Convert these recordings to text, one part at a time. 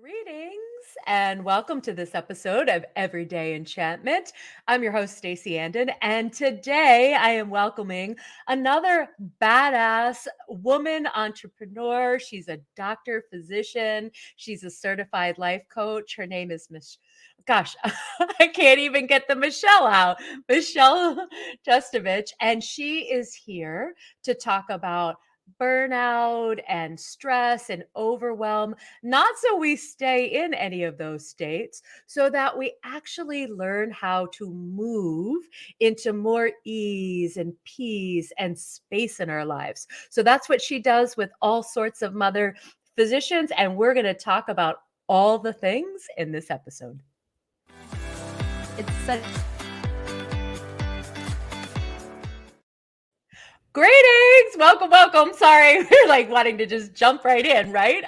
Greetings and welcome to this episode of Everyday Enchantment. I'm your host, Stacey and today I am welcoming another badass woman entrepreneur. She's a doctor, physician, she's a certified life coach. Her name is Gosh, I can't even get the Michelle out. Michelle Chestovich, and she is here to talk about burnout and stress and overwhelm, not so we stay in any of those states, so that we actually learn how to move into more ease and peace and space in our lives. So that's what she does with all sorts of mother physicians. And we're going to talk about all the things in this episode. It's such Greetings, welcome. Sorry, we're like wanting to just jump right in, right?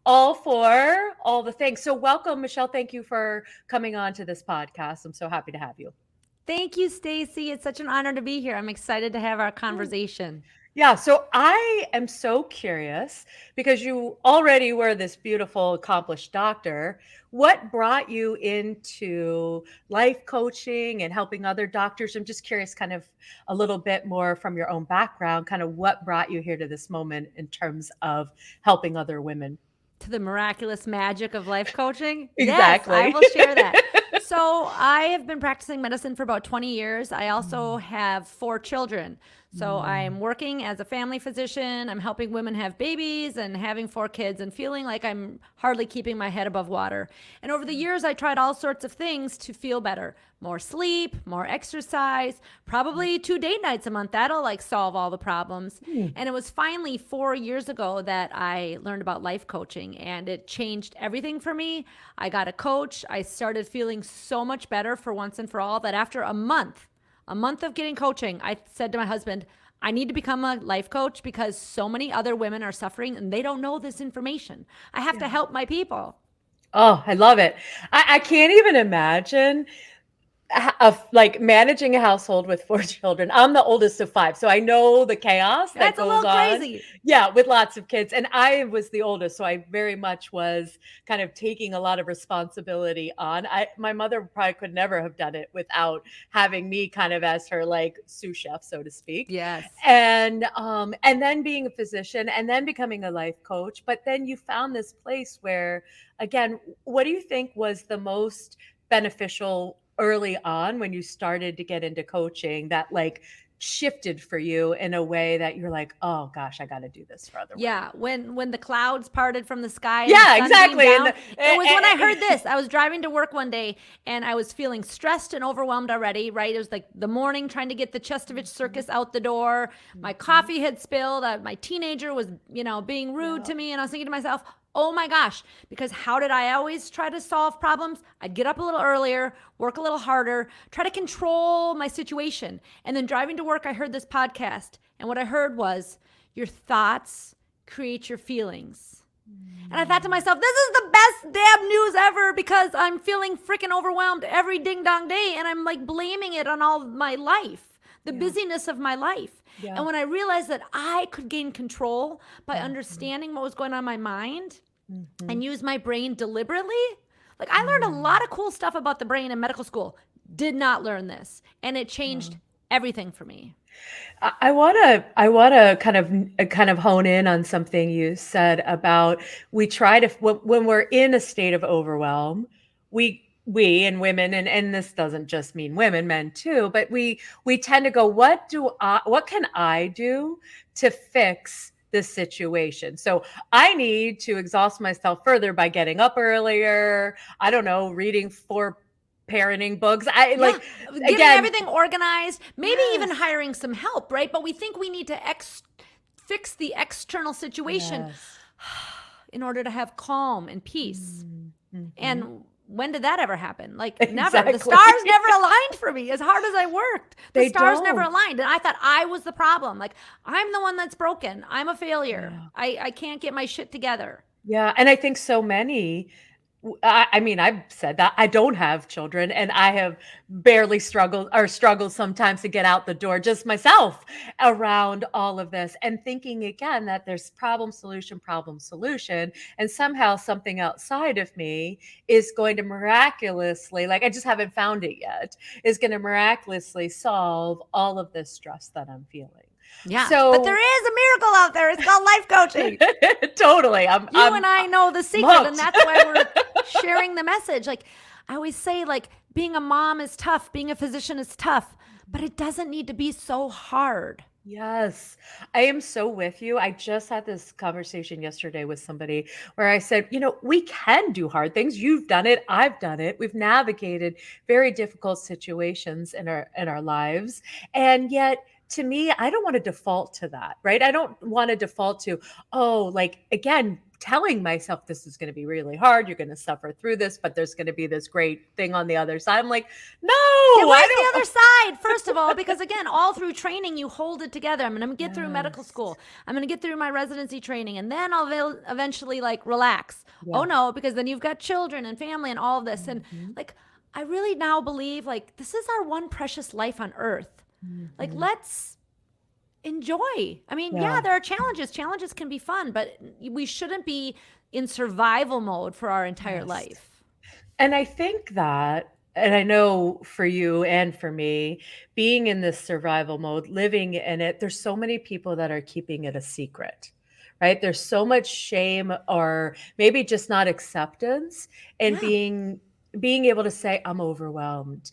All for all the things. So welcome, Michelle. Thank you for coming on to this podcast. I'm so happy to have you. Thank you, Stacey. It's such an honor to be here. I'm excited to have our conversation. Yeah, so I am so curious because you already were this beautiful, accomplished doctor. What brought you into life coaching and helping other doctors? I'm just curious, kind of a little bit more from your own background, kind of what brought you here to this moment in terms of helping other women. To the miraculous magic of life coaching? Yes, I Exactly. will share that. So, I have been practicing medicine for about 20 years. I also have 4 children. So, I'm working as a family physician. I'm helping women have babies and having 4 kids and feeling like I'm hardly keeping my head above water. And over the years, I tried all sorts of things to feel better. More sleep, more exercise, probably 2 date nights a month. That'll like solve all the problems. And it was finally 4 years ago that I learned about life coaching and it changed everything for me. I got a coach. I started feeling so much better for once and for all that after a month of getting coaching, I said to my husband, I need to become a life coach because so many other women are suffering and they don't know this information. I have to help my people. Oh, I love it. I can't even imagine of like managing a household with 4 children. I'm the oldest of 5, so I know the chaos that That's a goes little on. crazy. Yeah, with lots of kids. And I was the oldest, so I very much was kind of taking a lot of responsibility on. My mother probably could never have done it without having me kind of as her like sous chef, so to speak. Yes. And then being a physician and then becoming a life coach. But then you found this place where, again, what do you think was the most beneficial early on when you started to get into coaching that like shifted for you in a way that you're like, oh gosh, I got to do this for other women? Yeah, when the clouds parted from the sky and the Yeah, sun beamed exactly. down, it was when I heard this. I was driving to work one day and I was feeling stressed and overwhelmed already, right? It was like the morning trying to get the Chestovich circus out the door. My coffee had spilled. My teenager was, being rude to me. And I was thinking to myself, oh my gosh, because how did I always try to solve problems? I'd get up a little earlier, work a little harder, try to control my situation. And then driving to work, I heard this podcast. And what I heard was, your thoughts create your feelings. And I thought to myself, this is the best damn news ever because I'm feeling freaking overwhelmed every ding dong day. And I'm like blaming it on all my life, the busyness of my life. Yeah. And when I realized that I could gain control by understanding what was going on in my mind and use my brain deliberately, like I learned a lot of cool stuff about the brain in medical school. Did not learn this. And it changed everything for me. I want to kind of hone in on something you said about we try to when we're in a state of overwhelm, we and women, and this doesn't just mean women, men too, but we tend to go, what can I do to fix this situation? So I need to exhaust myself further by getting up earlier. I don't know, reading 4 parenting books. Getting everything organized, maybe even hiring some help, right? But we think we need to fix the external situation in order to have calm and peace. And when did that ever happen? Like never. Exactly. The stars never aligned for me as hard as I worked. The stars don't. never aligned. And I thought I was the problem. Like I'm the one that's broken. I'm a failure. I can't get my shit together. Yeah. And I think so many I mean, I've said that. I don't have children, and I have barely struggled sometimes to get out the door just myself around all of this, and thinking again that there's problem, solution, and somehow something outside of me is going to miraculously, like I just haven't found it yet, is going to miraculously solve all of this stress that I'm feeling. Yeah. But there So is a miracle out there. It's called life coaching. totally, You and I know the I'm secret, and hooked. that's why we're sharing the message. Like I always say, like being a mom is tough, being a physician is tough, but it doesn't need to be so hard. Yes, I am so with you. I just had this conversation yesterday with somebody where I said, we can do hard things. You've done it. I've done it. We've navigated very difficult situations in our lives. And yet, to me, I don't want to default to that, right? I don't want to default to, oh, like again, telling myself this is going to be really hard. You're going to suffer through this, but there's going to be this great thing on the other side. I'm like, no, Yeah, where's I the don't. other side? First of all, because again, all through training, you hold it together. I'm going to get through medical Yes. school. I'm going to get through my residency training, and then I'll eventually like relax. Oh Yeah. no, because then you've got children and family and all of this. And Mhm. like, I really now believe like this is our one precious life on earth. Like, Mhm. let's enjoy. I mean, yeah, Yeah. there are challenges. Challenges can be fun, but we shouldn't be in survival mode for our entire Yes. life. And I think that, and I know for you and for me, being in this survival mode, living in it, there's so many people that are keeping it a secret, right? There's so much shame or maybe just not acceptance and Yeah. being able to say, I'm overwhelmed.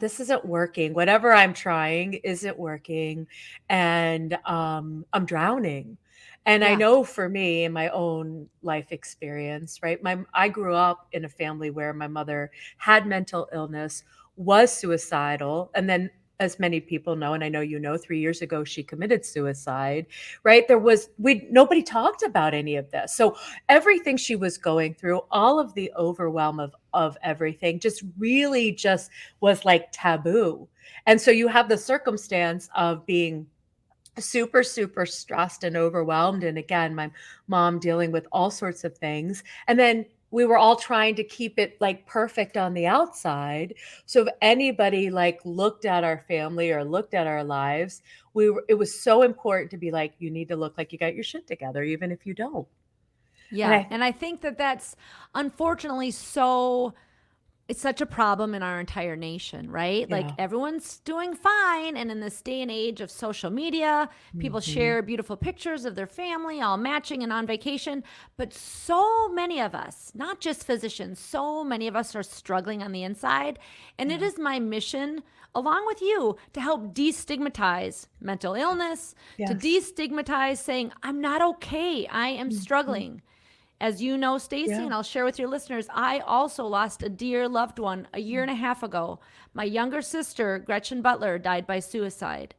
This isn't working. Whatever I'm trying isn't working. And I'm drowning. And I Yeah. know for me in my own life experience, right? I grew up in a family where my mother had mental illness, was suicidal, and then as many people know, and I know 3 years ago she committed suicide, right? We nobody talked about any of this. So everything she was going through, all of the overwhelm of everything just really just was like taboo. And so you have the circumstance of being super, super stressed and overwhelmed. And again, my mom dealing with all sorts of things. And then we were all trying to keep it like perfect on the outside. So if anybody like looked at our family or looked at our lives, it was so important to be like, you need to look like you got your shit together, even if you don't. And Yeah. And I think that that's unfortunately it's such a problem in our entire nation, right? Like yeah. everyone's doing fine. And in this day and age of social media, people Mhm. share beautiful pictures of their family, all matching and on vacation. But so many of us, not just physicians, so many of us are struggling on the inside. And it Yeah. is my mission, along with you, to help destigmatize mental illness, to Yes. destigmatize saying, I'm not okay, I am Mhm. struggling. As you know, Stacey, Yeah. and I'll share with your listeners, I also lost a dear loved one a year and a half ago. My younger sister, Gretchen Butler, died by suicide.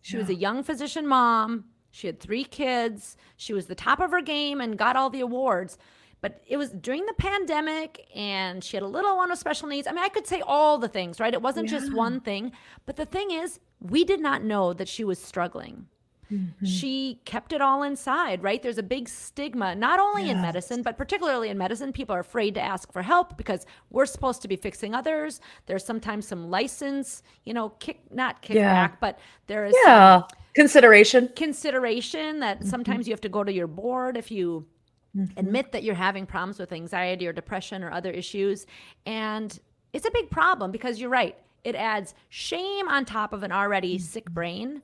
She was Yeah. a young physician mom. She had 3 kids. She was the top of her game and got all the awards. But it was during the pandemic, and she had a little one with special needs. I mean, I could say all the things, right? It wasn't just Yeah. one thing. But the thing is, we did not know that she was struggling. Mhm. She kept it all inside, right? There's a big stigma, not only in Yes. medicine, but particularly in medicine. People are afraid to ask for help because we're supposed to be fixing others. There's sometimes some license, not Yeah. kickback, but there is some Yeah. Consideration. consideration that Mhm. sometimes you have to go to your board if you Mhm. admit that you're having problems with anxiety or depression or other issues. And it's a big problem because you're right. It adds shame on top of an already sick Mhm. brain.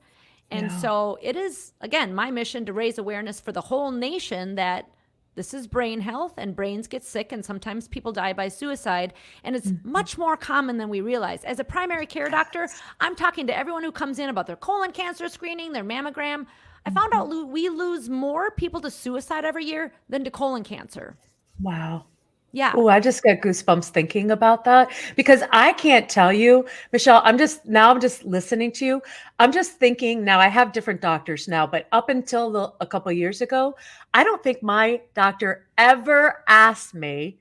And Yeah. so it is, again, my mission to raise awareness for the whole nation that this is brain health and brains get sick and sometimes people die by suicide. And it's Mhm. much more common than we realize. As a primary care doctor, Yes. I'm talking to everyone who comes in about their colon cancer screening, their mammogram. I found Mhm. out we lose more people to suicide every year than to colon cancer. Wow. Yeah. Oh, I just got goosebumps thinking about that because I can't tell you, Michelle, I'm just listening to you. I'm just thinking now I have different doctors now, but up until a couple years ago, I don't think my doctor ever asked me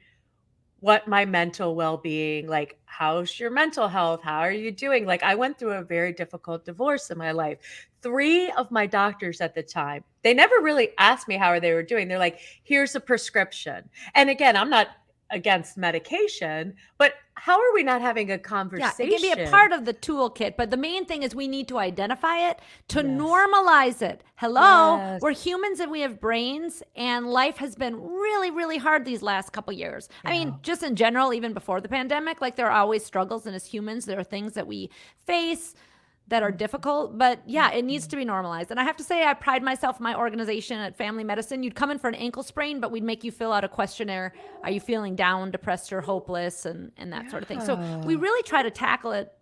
what my mental well-being, like, how's your mental health? How are you doing? Like, I went through a very difficult divorce in my life. 3 of my doctors at the time, they never really asked me how they were doing. They're like, "Here's a prescription." And again, I'm not against medication, but how are we not having a Yeah, conversation? it can be a part of the toolkit, but the main thing is we need to identify it to Yes. normalize it. Hello, Yes. we're humans and we have brains, and life has been really, really hard these last couple years. I Yeah. mean, just in general, even before the pandemic, like there are always struggles, and as humans, there are things that we face that are difficult, but yeah, it needs to be normalized. And I have to say, I pride myself in my organization at Family Medicine. You'd come in for an ankle sprain, but we'd make you fill out a questionnaire. Are you feeling down, depressed, or hopeless, and that sort of thing. So we really try to tackle it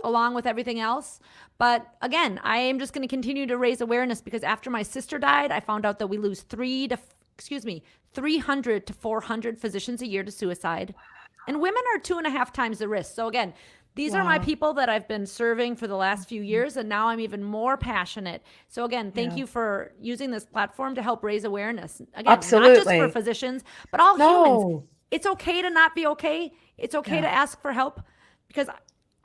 along with everything else. But again, I am just going to continue to raise awareness, because after my sister died, I found out that we lose 300 to 400 physicians a year to suicide. And women are 2.5 times the risk. So again, these are my people that I've been serving for the last few years, and now I'm even more passionate. So again, thank you for using this platform to help raise awareness. Again, not just for physicians, but all humans. It's okay to not be okay. It's okay to ask for help, because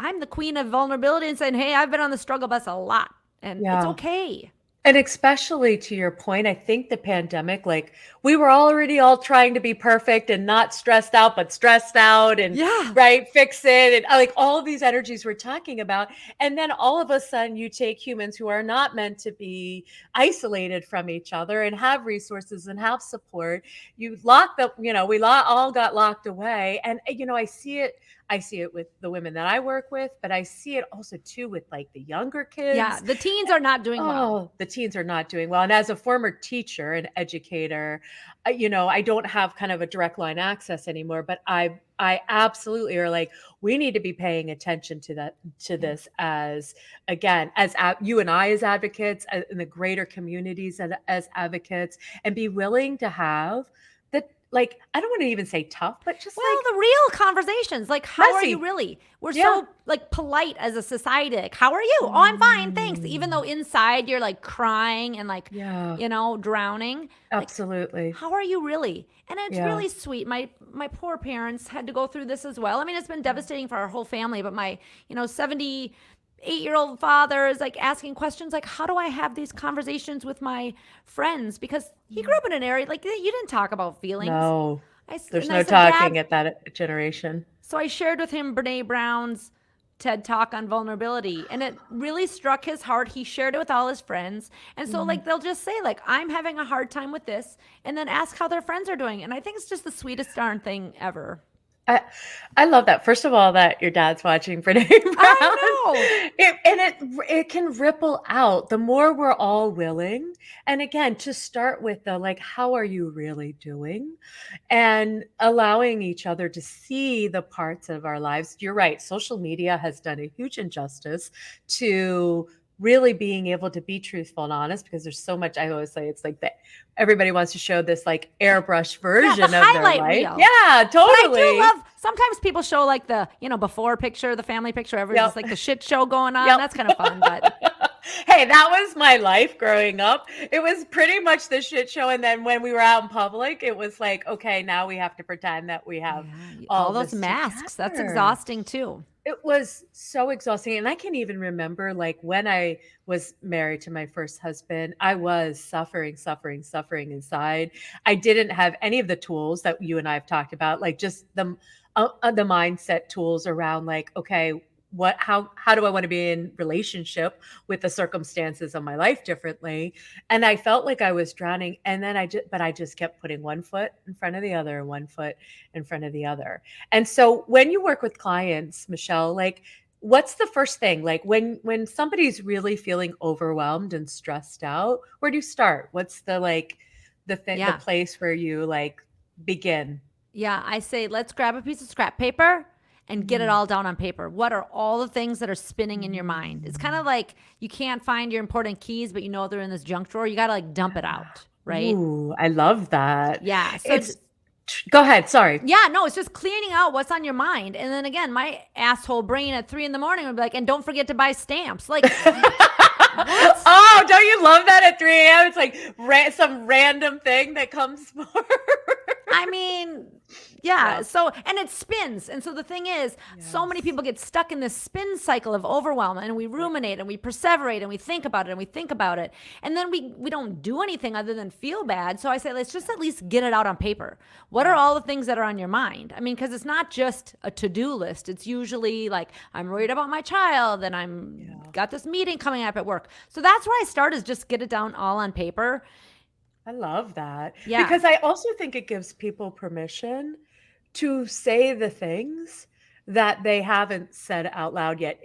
I'm the queen of vulnerability and saying, hey, I've been on the struggle bus a lot, and it's okay. And especially to your point, I think the pandemic, like we were already all trying to be perfect and not stressed out, but stressed out and right, fix it. And like all of these energies we're talking about. And then all of a sudden you take humans who are not meant to be isolated from each other and have resources and have support. You lock them, we all got locked away. And, I see it with the women that I work with, but I see it also too with like the younger kids. Yeah, the teens are not doing well. The teens are not doing well. And as a former teacher and educator, I don't have kind of a direct line access anymore, but I absolutely are like, we need to be paying attention to this as, again, as you and I as advocates, in the greater communities as advocates, and be willing to have like, I don't want to even say tough, but just the real conversations. Like, how are you really? We're so like polite as a society. Like, how are you? Oh, I'm fine, thanks. Even though inside you're like crying and like, drowning. Absolutely. Like, how are you really? And it's really sweet. My poor parents had to go through this as well. I mean, it's been devastating for our whole family, but my, 78-year-old father is like asking questions like, how do I have these conversations with my friends? Because he grew up in an area like you didn't talk about feelings. No, there's no talking at that generation. So I shared with him Brene Brown's TED Talk on vulnerability, and it really struck his heart. He shared it with all his friends. And so like they'll just say like, I'm having a hard time with this, and then ask how their friends are doing. And I think it's just the sweetest darn thing ever. I love that. First of all, that your dad's watching Brene Brown. I know. It can ripple out the more we're all willing. And again, to start with the like, how are you really doing? And allowing each other to see the parts of our lives. You're right. Social media has done a huge injustice to really being able to be truthful and honest, because there's so much. I always say it's like that everybody wants to show this like airbrush version of their life. Reel. Yeah, totally. But I do love, sometimes people show like the, before picture, the family picture, everyone's like the shit show going on. That's kind of fun, but hey, that was my life growing up. It was pretty much the shit show. And then when we were out in public, it was like, okay, now we have to pretend that we have all those masks. Together. That's exhausting too. It was so exhausting. And I can even remember like when I was married to my first husband, I was suffering inside. I didn't have any of the tools that you and I have talked about, like just the mindset tools around like, okay, how do I want to be in relationship with the circumstances of my life differently? And I felt like I was drowning. And then I just kept putting one foot in front of the other, and one foot in front of the other. And so when you work with clients, Michelle, like what's the first thing? Like when somebody's really feeling overwhelmed and stressed out, where do you start? What's the like the place where you like begin? Yeah, I say, let's grab a piece of scrap paper and get it all down on paper. What are all the things that are spinning in your mind? It's kind of like you can't find your important keys, but they're in this junk drawer. You got to like dump it out, right? Ooh, I love that. Yeah. So go ahead. Sorry. Yeah, no, it's just cleaning out what's on your mind. And then again, my asshole brain at 3 a.m. would be like, and don't forget to buy stamps. Like, oh, don't you love that at 3 a.m.? It's like some random thing that comes forward. I mean, Yeah. Yeah. So, and it spins. And so the thing is, so many Yes. people get stuck in this spin cycle of overwhelm, and we Right. ruminate and we perseverate and we think about it and we think about it. And then we don't do anything other than feel bad. So I say, let's just at least get it out on paper. What are Yeah. all the things that are on your mind? I mean, because it's not just a to-do list. It's usually like, I'm worried about my child and I'm Yeah. got this meeting coming up at work. So that's where I start, is just get it down all on paper. I love that Yeah. because I also think it gives people permission to say the things that they haven't said out loud yet.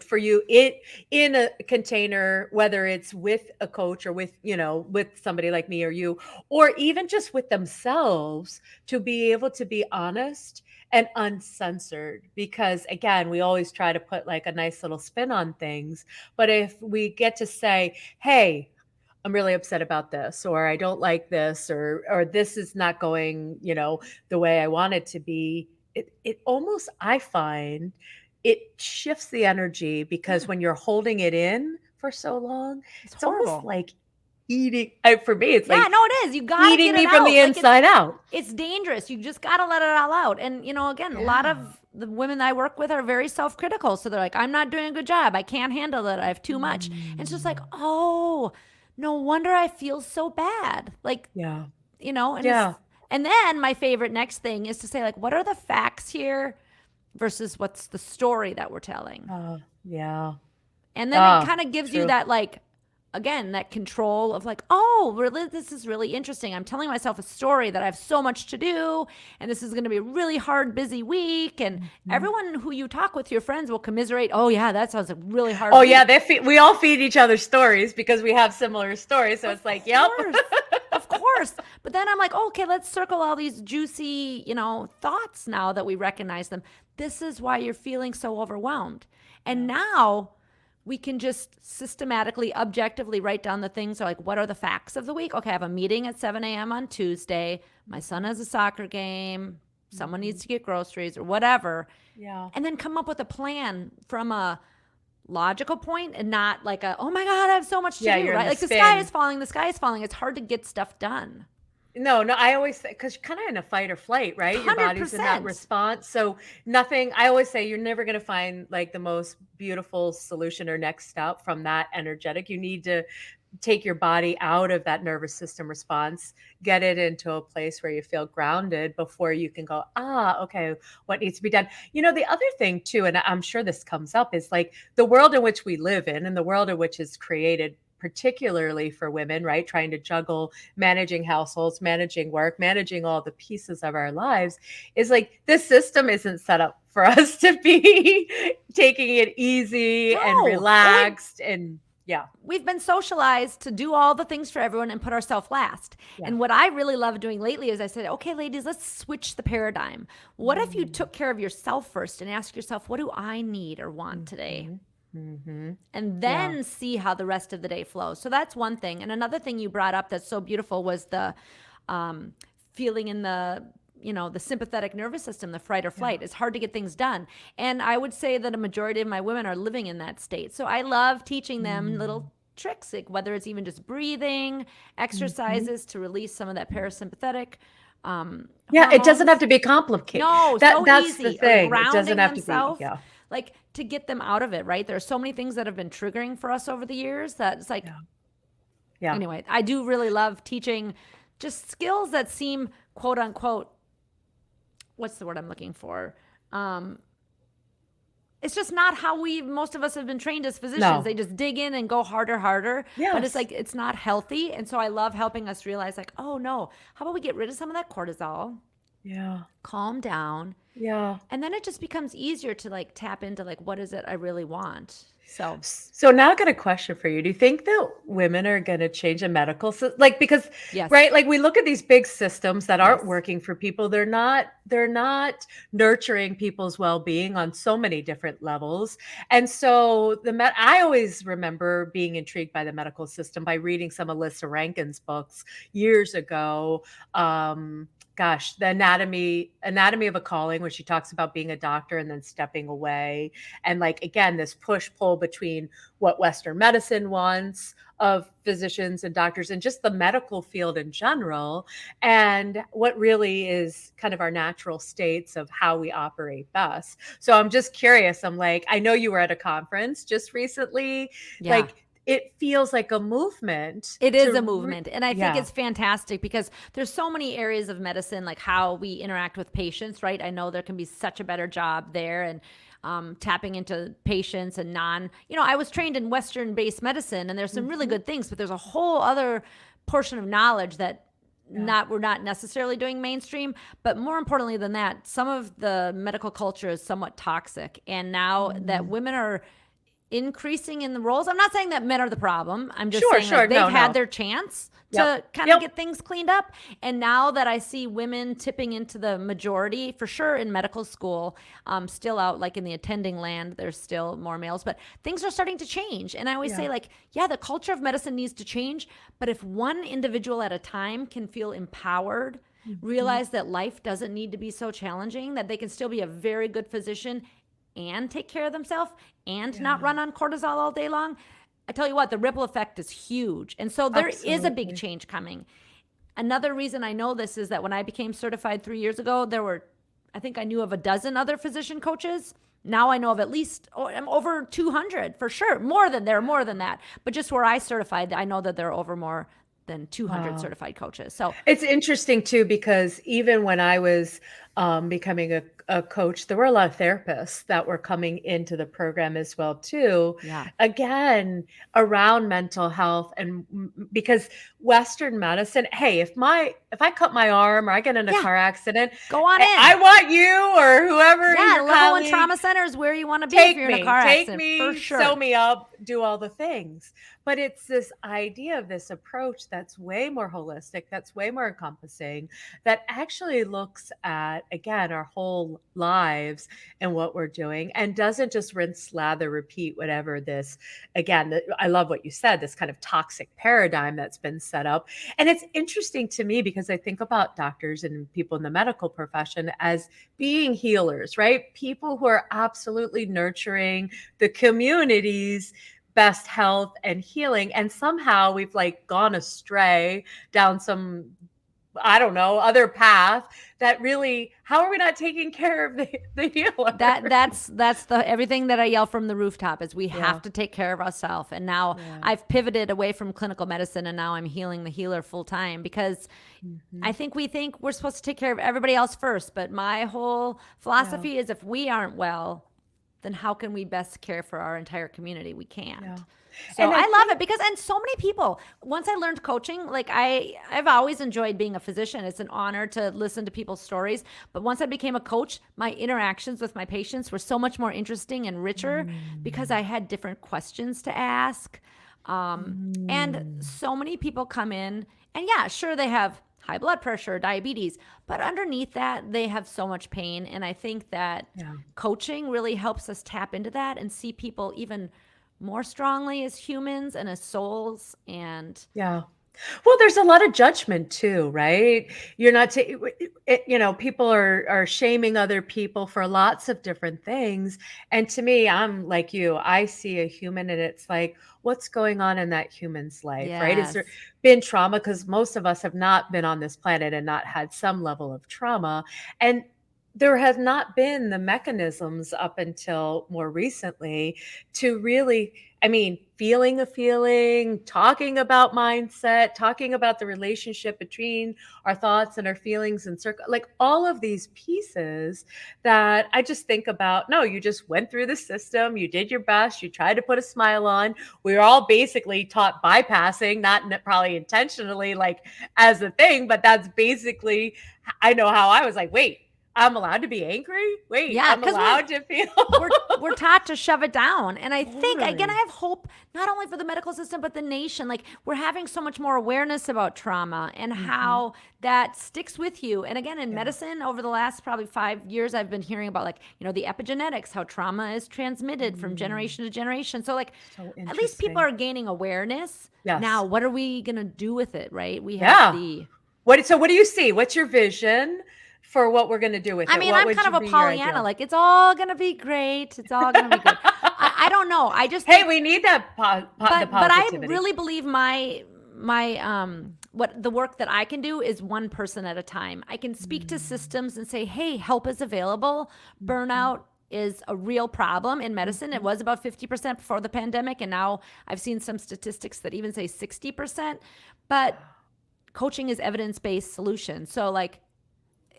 For you, it in a container, whether it's with a coach or with somebody like me or you, or even just with themselves, to be able to be honest and uncensored. Because again, we always try to put like a nice little spin on things. But if we get to say, hey, I'm really upset about this, or I don't like this, or this is not going, the way I want it to be. It almost, I find, it shifts the energy, because Yeah. when you're holding it in for so long, It's it's almost horrible. like eating. For me, it's Yeah, like no, it is. You got to eating get it me from the out. Like inside out. it's dangerous. You just got to let it all out. And again, a lot Yeah. of the women I work with are very self-critical. So they're like, I'm not doing a good job. I can't handle it. I have too much. And it's just like, Mm. "Oh, no wonder I feel so bad." Like, Yeah. and Yeah. then my favorite next thing is to say, like, what are the facts here versus what's the story that we're telling? Yeah. And then it kind of gives you True. that, like, again, that control of like, oh, really, this is really interesting. I'm telling myself a story that I have so much to do, and this is going to be a really hard, busy week. And Mhm. everyone who you talk with, your friends, will commiserate. Oh yeah, that sounds like a really hard Oh yeah, week. we all feed each other stories because we have similar stories. So Of it's like, yep. course. Of course. But then I'm like, oh, okay, let's circle all these juicy, thoughts now that we recognize them. This is why you're feeling so overwhelmed. And Yeah. now we can just systematically, objectively write down the things. So, like, what are the facts of the week? Okay, I have a meeting at 7 a.m. on Tuesday. My son has a soccer game. Someone needs Mhm. to get groceries or whatever. Yeah. And then come up with a plan from a logical point, and not like oh my God, I have so much to Yeah, do, you're in right? the Like, the sky is spin. falling, the sky is falling. It's hard to get stuff done. No, no, I always say, because you're kind of in a fight or flight, right? Your body's in that 100%. response. So nothing, I always say, you're never going to find like the most beautiful solution or next step from that energetic. You need to take your body out of that nervous system response, get it into a place where you feel grounded before you can go, okay, what needs to be done? The other thing too, and I'm sure this comes up, is like the world in which we live in, and the world in which is created particularly for women, right? Trying to juggle managing households, managing work, managing all the pieces of our lives, is like this system isn't set up for us to be taking it easy and No. Well, relaxed. And yeah, we've been socialized to do all the things for everyone and put ourselves last. yeah. And what I really love doing lately is I said, okay, ladies, let's switch the paradigm. What if you Mm. took care of yourself first and ask yourself, what do I need or want today? Mhm. Mhm. And Yeah. then see how the rest of the day flows. So that's one thing. And another thing you brought up that's so beautiful was the um, feeling in the sympathetic nervous system, the fight or Yeah. flight. It's hard to get things done. And I would say that a majority of my women are living in that state. So I love teaching them Mm. little tricks, like whether it's even just breathing, Mhm. exercises to release some of that parasympathetic Yeah, it doesn't have hormones. to be complicated. No, That so that's the easy. Or thing. It doesn't grounding have to be, themselves, yeah. like to get them out of it, right? There are so many things that have been triggering for us over the years that it's like, Yeah. Yeah. anyway, I do really love teaching just skills that seem quote unquote, what's the word I'm looking for? Um, it's just not how most of us have been trained as physicians. No. They just dig in and go harder, harder. But it's Yes. like, it's not healthy. And so I love helping us realize, like, oh no, how about we get rid of some of that cortisol, Yeah. calm down, Yeah. and then it just becomes easier to like tap into like, what is it I really want? So So now I got a question for you. Do you think that women are going to change the medical system? Like, because, yes, right, like we look at these big systems that aren't yes, working for people. They're not nurturing people's well-being on so many different levels. And so I always remember being intrigued by the medical system by reading some of Lissa Rankin's books years ago. gosh, the anatomy of a calling, where she talks about being a doctor and then stepping away. And like, again, this push pull between what Western medicine wants of physicians and doctors and just the medical field in general, and what really is kind of our natural states of how we operate best. So I'm just curious. I'm like, I know you were at a conference just recently. Yeah. Like, it feels like a movement It is to a movement. And I think yeah. it's fantastic because there's so many areas of medicine, like how we interact with patients, right? I know there can be such a better job there. And tapping into patients and I was trained in Western based medicine and there's some really Mhm. good things, but there's a whole other portion of knowledge that Yeah. we're not necessarily doing mainstream. But more importantly than that, some of the medical culture is somewhat toxic. And now that Mm. women are increasing in the roles. I'm not saying that men are the problem. I'm just Sure, saying like sure. they've No, had no. their chance Yep. to kind of Yep. get things cleaned up. And now that I see women tipping into the majority, for sure in medical school, still out like in the attending land, there's still more males, but things are starting to change. And I always Yeah. say like, yeah, the culture of medicine needs to change. But if one individual at a time can feel empowered, Mhm. realize that life doesn't need to be so challenging, that they can still be a very good physician and take care of themselves and not Yeah. run on cortisol all day long, I tell you what, the ripple effect is huge. And so there is a big Absolutely. change coming. Another reason I know this is that when I became certified 3 years ago, there were, I think I knew of a dozen other physician coaches. Now I know of at least I'm over 200 for sure. More than that. But just where I certified, I know that there are over more than 200 Wow. certified coaches. So It's interesting too, because even when I was becoming a coach, there were a lot of therapists that were coming into the program as well too. yeah, Again, around mental health, and because Western medicine, hey, if I cut my arm or I get in a yeah, car accident, go on I in. want you or whoever Yeah, your level one colleague, trauma center is where you want to be if you're in a car take accident, for me, sew sure. me up, do all the things. But it's this idea of this approach that's way more holistic, that's way more encompassing, that actually looks at, again, our whole lives and what we're doing, and doesn't just rinse, slather, repeat whatever this, again, I love what you said, this kind of toxic paradigm that's been set up. And it's interesting to me because I think about doctors and people in the medical profession as being healers, right? People who are absolutely nurturing the community's best health and healing. And somehow we've like gone astray down some, I don't know, other path that really, how are we not taking care of the healer? That's the everything that I yell from the rooftop is we Yeah. have to take care of ourselves. And now Yeah. I've pivoted away from clinical medicine and now I'm healing the healer full time because Mhm. I think we think we're supposed to take care of everybody else first. But my whole Yeah. philosophy is if we aren't well, then how can we best care for our entire community? We Yeah. can't. So And I I love think, it because, and so many people, once I learned coaching, like I've always enjoyed being a physician. It's an honor to listen to people's stories. But once I became a coach, my interactions with my patients were so much more interesting and richer because mm, I had different questions to ask. And mm, so many people come in and yeah, sure, they have high blood pressure, diabetes, but underneath that, they have so much pain. And I think that yeah. coaching really helps us tap into that and see people even more strongly as humans and as souls. And Yeah. Well, there's a lot of judgment too, right? You're not ta people are shaming other people for lots of different things, and to me, I'm like you, I see a human and it's like, what's going on in that human's life, right? Is there yes, been trauma? Because most of us have not been on this planet and not had some level of trauma, and there has not been the mechanisms up until more recently to really, I mean, feeling a feeling, talking about mindset, talking about the relationship between our thoughts and our feelings and like all of these pieces that I just think about. No, you just went through the system, you did your best, you tried to put a smile on. We were all basically taught bypassing, not probably intentionally, like as a thing, but that's basically, I know how I was like, wait, I'm allowed to be angry? Wait, yeah, I'm because allowed to feel. we're taught to shove it down. And I think again, I Totally. have hope not only for the medical system but the nation. Like we're having so much more awareness about trauma and Mhm. how that sticks with you. And again, in Yeah. medicine over the last probably 5 years, I've been hearing about like, the epigenetics, how trauma is transmitted from Mm. generation to generation. So like So at least people interesting. are gaining awareness. Now, Yes. what are we going to do with it, right? We have Yeah. the What do you see? What's your vision for what we're going to do with I it? mean, What I'm would kind of a be your Pollyanna. ideal? Like, it's all going to be great. It's all going to be good. I don't know. I just Hey, think, we need that the but I positivity. really believe my what the work that I can do is one person at a time. I can speak to Mm, systems and say, "Hey, help is available." mhm, Burnout is a real problem in medicine. It mhm. was about 50% before the pandemic, and now I've seen some statistics that even say 60%. But coaching is evidence-based solution. So like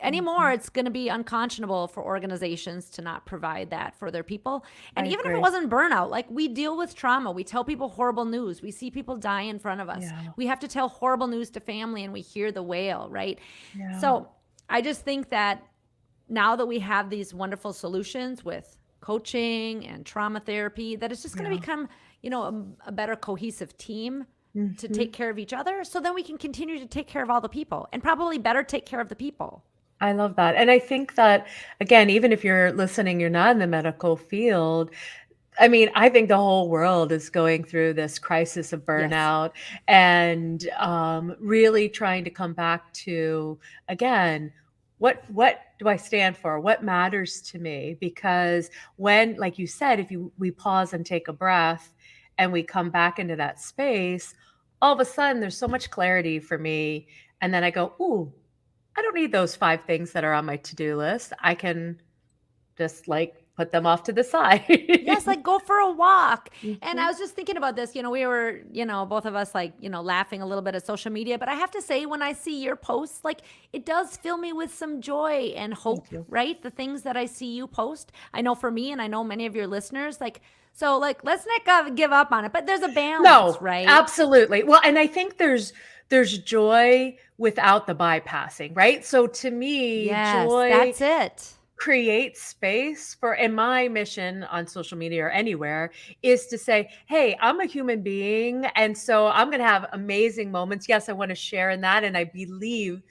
anymore, Mhm. it's going to be unconscionable for organizations to not provide that for their people. I And even if it agree. wasn't burnout, like we deal with trauma, we tell people horrible news, we see people die in front of us, Yeah. we have to tell horrible news to family and we hear the wail, right? Yeah. So I just think that now that we have these wonderful solutions with coaching and trauma therapy, that it's just going to Yeah. become, a better cohesive team to Mhm. take care of each other, so then we can continue to take care of all the people and probably better take care of the people. I love that. And I think that, again, even if you're listening, you're not in the medical field. I mean, I think the whole world is going through this crisis of Yes. burnout and really trying to come back to, again, what do I stand for? What matters to me? Because when, like you said, if you we pause and take a breath and we come back into that space, all of a sudden there's so much clarity for me. And then I go, ooh, I don't need those 5 things that are on my to-do list. I can just, like, put them off to the side. Yes, like go for a walk. And I Mhm. was just thinking about this. We were, both of us like, laughing a little bit at social media. But I have to say, when I see your posts, like it does fill me with some joy and Thank hope, you. right? The things that I see you post. I know for me, and I know many of your listeners, like, so like, let's not give up on it, but there's a balance, No, right? absolutely. Well, and I think there's joy without the bypassing, right? So to me, Yes, joy that's it. create space for, and my mission on social media or anywhere is to say, hey, I'm a human being, and so I'm going to have amazing moments. Yes, I want to share in that, and I believe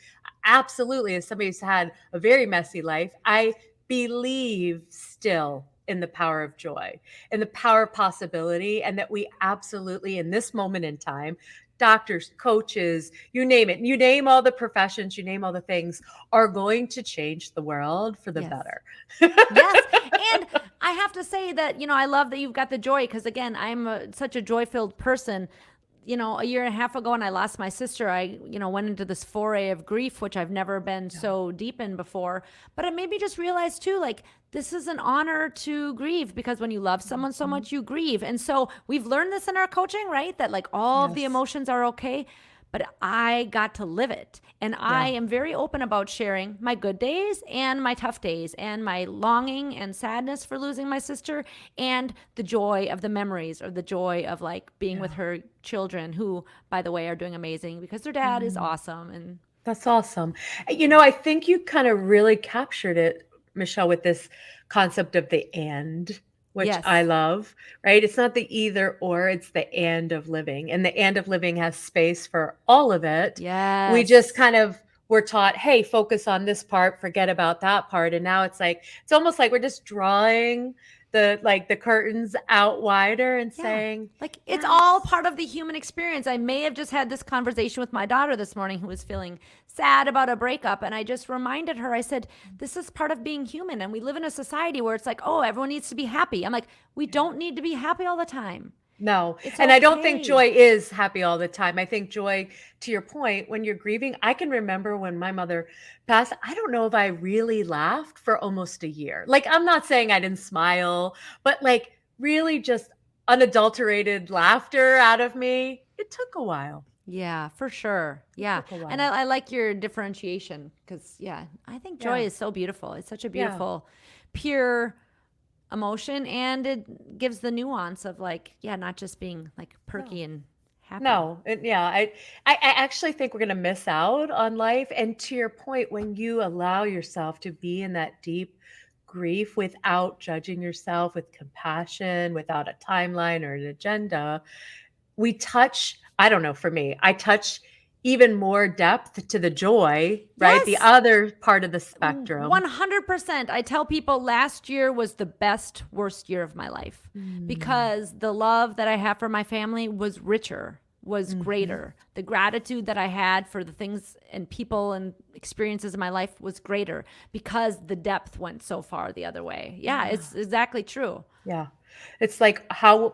absolutely, as somebody who's had a very messy life, I believe still in the power of joy and the power of possibility, and that we absolutely, in this moment in time, doctors, coaches, you name it, you name all the professions, you name all the things, are going to change the world for the Yes. better. Yes. And I have to say that, I love that you've got the joy because, again, I'm such a joy filled person. A year and a half ago when I lost my sister, I, went into this foray of grief, which I've never been Yeah. so deep in before. But it made me just realize, too, like, this is an honor to grieve because when you love someone so Mhm. much, you grieve. And so we've learned this in our coaching, right? That like all of the Yes. emotions are okay. But I got to live it. And I Yeah. am very open about sharing my good days and my tough days and my longing and sadness for losing my sister and the joy of the memories or the joy of like being with Yeah. her children, who, by the way, are doing amazing because their dad is Mm. awesome. And That's awesome. I think you kind of really captured it, Michelle, with this concept of the and, which I yes, love, right? It's not the either or, it's the and of living. And the and of living has space for all of it. We just yes. kind of were taught, hey, focus on this part, forget about that part. And now it's like, it's almost like we're just drawing the curtains out wider and Yeah. saying, Like it's all yes. part of the human experience. I may have just had this conversation with my daughter this morning who was feeling sad about a breakup. And I just reminded her, I said, this is part of being human. And we live in a society where it's like, oh, everyone needs to be happy. I'm like, we don't need to be happy all the time. No, It's and I don't think okay. joy is happy all the time. I think joy, to your point, when you're grieving, I can remember when my mother passed, I don't know if I really laughed for almost a year. Like, I'm not saying I didn't smile, but like really just unadulterated laughter out of me. It took a while. Yeah, for sure. It Yeah. took a And while. I like your differentiation because, yeah, I think joy Yeah. is so beautiful. It's such a Yeah. beautiful, pure emotion. And it gives the nuance of like, yeah, not just being like No. perky and happy. No, yeah, I actually think we're gonna miss out on life, and to your point, when you allow yourself to be in that deep grief without judging yourself, with compassion, without a timeline or an agenda, we touch, I don't know, for me, I touch even more depth to the joy, right? The Yes, other part of the spectrum. 100%. I tell people last year was the best, worst year of my life Mm, because the love that I have for my family was richer, was greater. The gratitude that I had for the things and people and experiences in my life was greater because the depth went so far the other way. Yeah, it's exactly true. Yeah. It's like how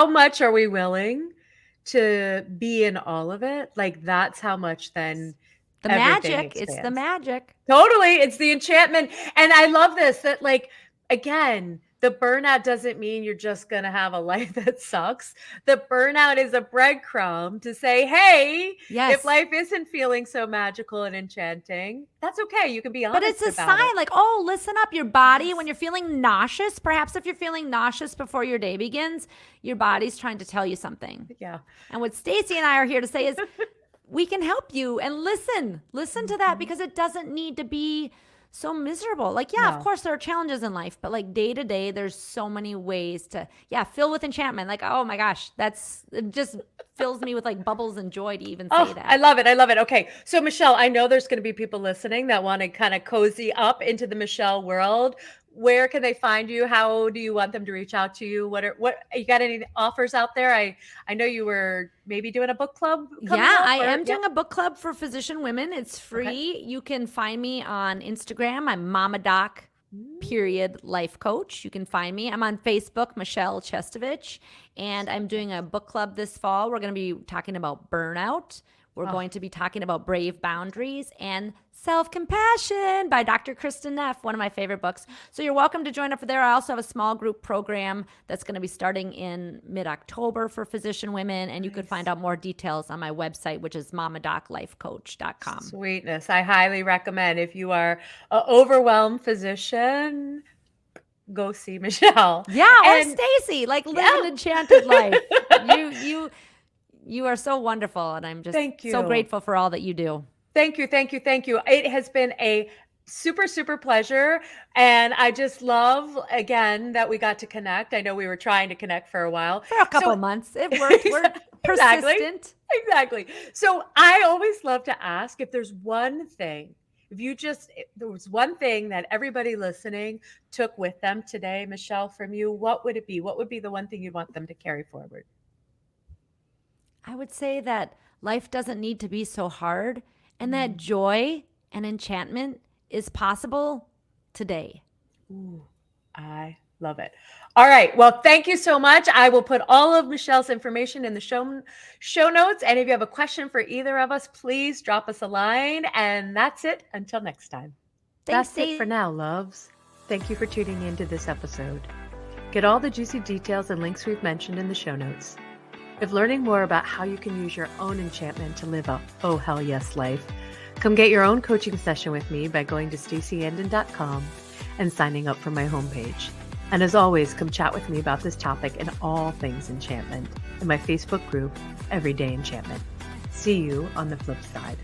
much are we willing to be in all of it? Like that's how much then The everything magic, it's the expands. magic. Totally. It's the enchantment. And I love this that like again, the burnout doesn't mean you're just going to have a life that sucks. The burnout is a breadcrumb to say, hey, Yes. if life isn't feeling so magical and enchanting, that's okay. You can be But honest it's a about sign it. like, oh, listen up. Your body, Yes. when you're feeling nauseous, perhaps if you're feeling nauseous before your day begins, your body's trying to tell you something. Yeah. And what Stacey and I are here to say is we can help you and listen to that because it doesn't need to be so miserable. Like, yeah, No. of course there are challenges in life, but like day to day, there's so many ways to, fill with enchantment. Like, oh my gosh, it just fills me with like bubbles and joy to even say that. I love it. I love it. Okay. So Michelle, I know there's going to be people listening that want to kind of cozy up into the Michelle world. Where can they find you? How do you want them to reach out to you? What you got any offers out there? I know you were maybe doing a book club. I am doing a book club for physician women. It's free. Okay. You can find me on Instagram. I'm Mama Doc _life coach. You can find me. I'm on Facebook, Michelle Chestovich, and I'm doing a book club this fall. We're going to be talking about burnout. We're going to be talking about brave boundaries and self-compassion by Dr. Kristen Neff, one of my favorite books. So you're welcome to join up there. I also have a small group program that's going to be starting in mid-October for physician women, and you could find out more details on my website, which is mamadoclifecoach.com. Sweetness. I highly recommend if you are an overwhelmed physician, go see Michelle. Yeah, or Stacey, like live an enchanted life. You are so wonderful, and I'm just so grateful for all that you do. Thank you. Thank you. Thank you. It has been a super, super pleasure. And I just love, again, that we got to connect. I know we were trying to connect for a while. For a couple of months. It worked. We're persistent. Exactly. So I always love to ask if there's one thing, if there was one thing that everybody listening took with them today, Michelle, from you, what would it be? What would be the one thing you'd want them to carry forward? I would say that life doesn't need to be so hard and that joy and enchantment is possible today. Ooh, I love it. All right. Well, thank you so much. I will put all of Michelle's information in the show notes. And if you have a question for either of us, please drop us a line. And that's it. Until next time. That's it for now, loves. Thank you for tuning in to this episode. Get all the juicy details and links we've mentioned in the show notes. If learning more about how you can use your own enchantment to live a oh hell yes life, come get your own coaching session with me by going to staceyandon.com and signing up for my homepage. And as always, come chat with me about this topic and all things enchantment in my Facebook group, Everyday Enchantment. See you on the flip side.